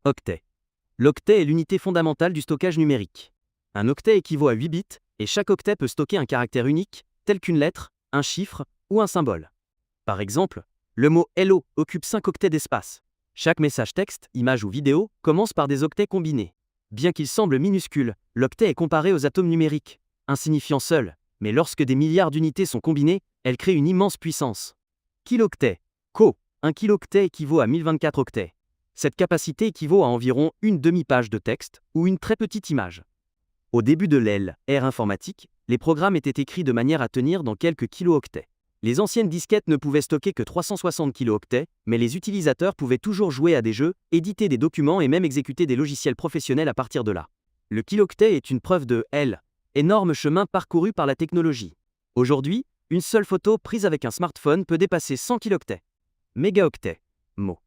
Octet. L'octet est l'unité fondamentale du stockage numérique. Un octet équivaut à 8 bits, et chaque octet peut stocker un caractère unique, tel qu'une lettre, un chiffre ou un symbole. Par exemple, le mot Hello occupe 5 octets d'espace. Chaque message texte, image ou vidéo commence par des octets combinés. Bien qu'il semble minuscule, l'octet est comparé aux atomes numériques, insignifiants seuls, mais lorsque des milliards d'unités sont combinées, elles créent une immense puissance. Kilooctet. Co. Un kilooctet équivaut à 1024 octets. Cette capacité équivaut à environ une demi-page de texte ou une très petite image. Au début de l'ère informatique, les programmes étaient écrits de manière à tenir dans quelques kilooctets. Les anciennes disquettes ne pouvaient stocker que 360 kilooctets, mais les utilisateurs pouvaient toujours jouer à des jeux, éditer des documents et même exécuter des logiciels professionnels à partir de là. Le kilooctet est une preuve de énorme chemin parcouru par la technologie. Aujourd'hui, une seule photo prise avec un smartphone peut dépasser 100 kilooctets. Mégaoctet. Mot.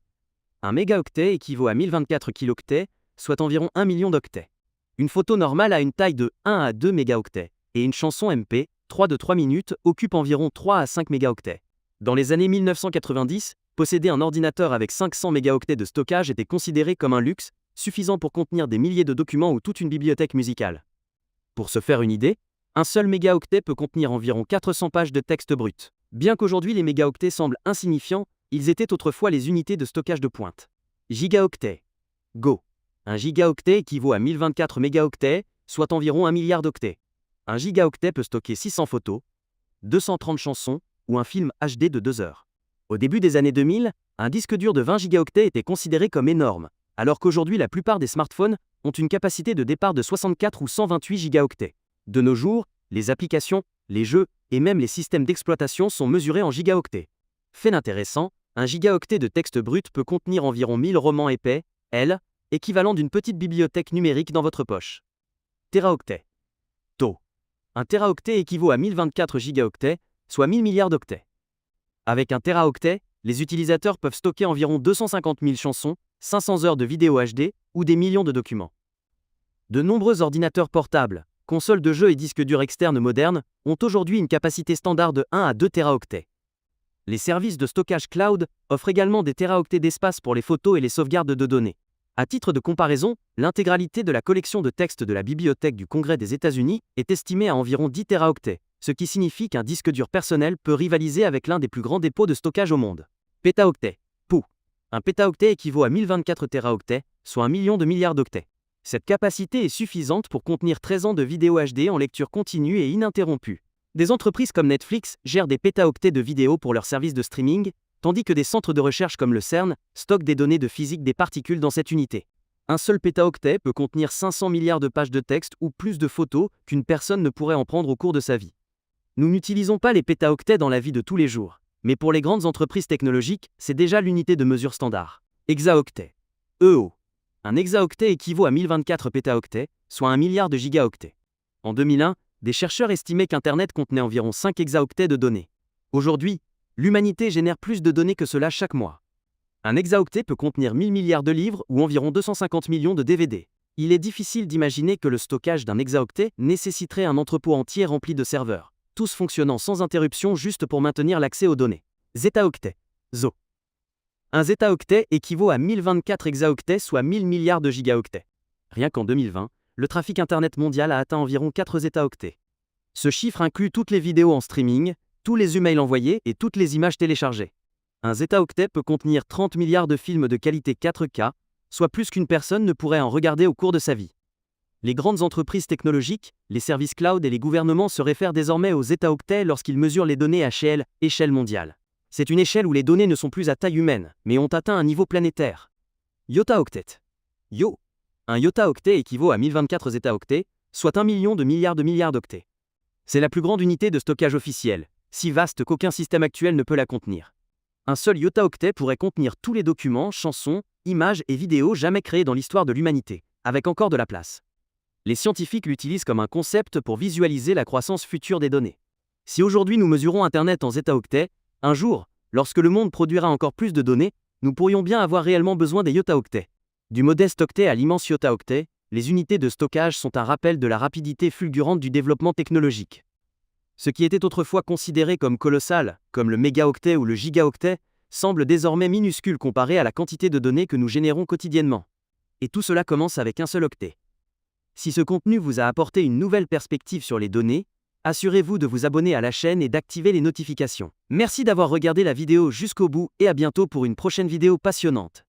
Un mégaoctet équivaut à 1024 kilooctets, soit environ 1 million d'octets. Une photo normale a une taille de 1 à 2 mégaoctets, et une chanson MP3 de 3 minutes occupe environ 3 à 5 mégaoctets. Dans les années 1990, posséder un ordinateur avec 500 mégaoctets de stockage était considéré comme un luxe, suffisant pour contenir des milliers de documents ou toute une bibliothèque musicale. Pour se faire une idée, un seul mégaoctet peut contenir environ 400 pages de texte brut. Bien qu'aujourd'hui les mégaoctets semblent insignifiants, ils étaient autrefois les unités de stockage de pointe. Gigaoctet. Go. Un gigaoctet équivaut à 1024 mégaoctets, soit environ 1 milliard d'octets. Un gigaoctet peut stocker 600 photos, 230 chansons ou un film HD de 2 heures. Au début des années 2000, un disque dur de 20 gigaoctets était considéré comme énorme, alors qu'aujourd'hui la plupart des smartphones ont une capacité de départ de 64 ou 128 gigaoctets. De nos jours, les applications, les jeux et même les systèmes d'exploitation sont mesurés en gigaoctets. Fait intéressant, un gigaoctet de texte brut peut contenir environ 1000 romans épais, équivalent d'une petite bibliothèque numérique dans votre poche. Téraoctet. To. Un téraoctet équivaut à 1024 gigaoctets, soit 1000 milliards d'octets. Avec un téraoctet, les utilisateurs peuvent stocker environ 250 000 chansons, 500 heures de vidéos HD ou des millions de documents. De nombreux ordinateurs portables, consoles de jeux et disques durs externes modernes ont aujourd'hui une capacité standard de 1 à 2 téraoctets. Les services de stockage cloud offrent également des téraoctets d'espace pour les photos et les sauvegardes de données. À titre de comparaison, l'intégralité de la collection de textes de la Bibliothèque du Congrès des États-Unis est estimée à environ 10 téraoctets, ce qui signifie qu'un disque dur personnel peut rivaliser avec l'un des plus grands dépôts de stockage au monde. Pétaoctet. POU. Un pétaoctet équivaut à 1024 téraoctets, soit 1 million de milliards d'octets. Cette capacité est suffisante pour contenir 13 ans de vidéos HD en lecture continue et ininterrompue. Des entreprises comme Netflix gèrent des pétaoctets de vidéos pour leurs services de streaming, tandis que des centres de recherche comme le CERN stockent des données de physique des particules dans cette unité. Un seul pétaoctet peut contenir 500 milliards de pages de texte ou plus de photos qu'une personne ne pourrait en prendre au cours de sa vie. Nous n'utilisons pas les pétaoctets dans la vie de tous les jours, mais pour les grandes entreprises technologiques, c'est déjà l'unité de mesure standard. Hexaoctet. EO. Un hexaoctet équivaut à 1024 pétaoctets, soit 1 milliard de gigaoctets. En 2001, des chercheurs estimaient qu'Internet contenait environ 5 hexaoctets de données. Aujourd'hui, l'humanité génère plus de données que cela chaque mois. Un hexaoctet peut contenir 1000 milliards de livres ou environ 250 millions de DVD. Il est difficile d'imaginer que le stockage d'un hexaoctet nécessiterait un entrepôt entier rempli de serveurs, tous fonctionnant sans interruption juste pour maintenir l'accès aux données. Zétaoctet. ZO. Un zétaoctet équivaut à 1024 hexaoctets, soit 1000 milliards de gigaoctets. Rien qu'en 2020, le trafic Internet mondial a atteint environ 4 zétaoctets. Ce chiffre inclut toutes les vidéos en streaming, tous les emails envoyés et toutes les images téléchargées. Un zétaoctet peut contenir 30 milliards de films de qualité 4K, soit plus qu'une personne ne pourrait en regarder au cours de sa vie. Les grandes entreprises technologiques, les services cloud et les gouvernements se réfèrent désormais aux zétaoctets lorsqu'ils mesurent les données à échelle mondiale. C'est une échelle où les données ne sont plus à taille humaine, mais ont atteint un niveau planétaire. Yottaoctet. Yo. Un yottaoctet équivaut à 1024 zétaoctets, soit 1 million de milliards d'octets. C'est la plus grande unité de stockage officielle, si vaste qu'aucun système actuel ne peut la contenir. Un seul yottaoctet pourrait contenir tous les documents, chansons, images et vidéos jamais créés dans l'histoire de l'humanité, avec encore de la place. Les scientifiques l'utilisent comme un concept pour visualiser la croissance future des données. Si aujourd'hui nous mesurons Internet en zétaoctets, un jour, lorsque le monde produira encore plus de données, nous pourrions bien avoir réellement besoin des yottaoctets. Du modeste octet à l'immense yottaoctet, les unités de stockage sont un rappel de la rapidité fulgurante du développement technologique. Ce qui était autrefois considéré comme colossal, comme le mégaoctet ou le gigaoctet, semble désormais minuscule comparé à la quantité de données que nous générons quotidiennement. Et tout cela commence avec un seul octet. Si ce contenu vous a apporté une nouvelle perspective sur les données, assurez-vous de vous abonner à la chaîne et d'activer les notifications. Merci d'avoir regardé la vidéo jusqu'au bout et à bientôt pour une prochaine vidéo passionnante.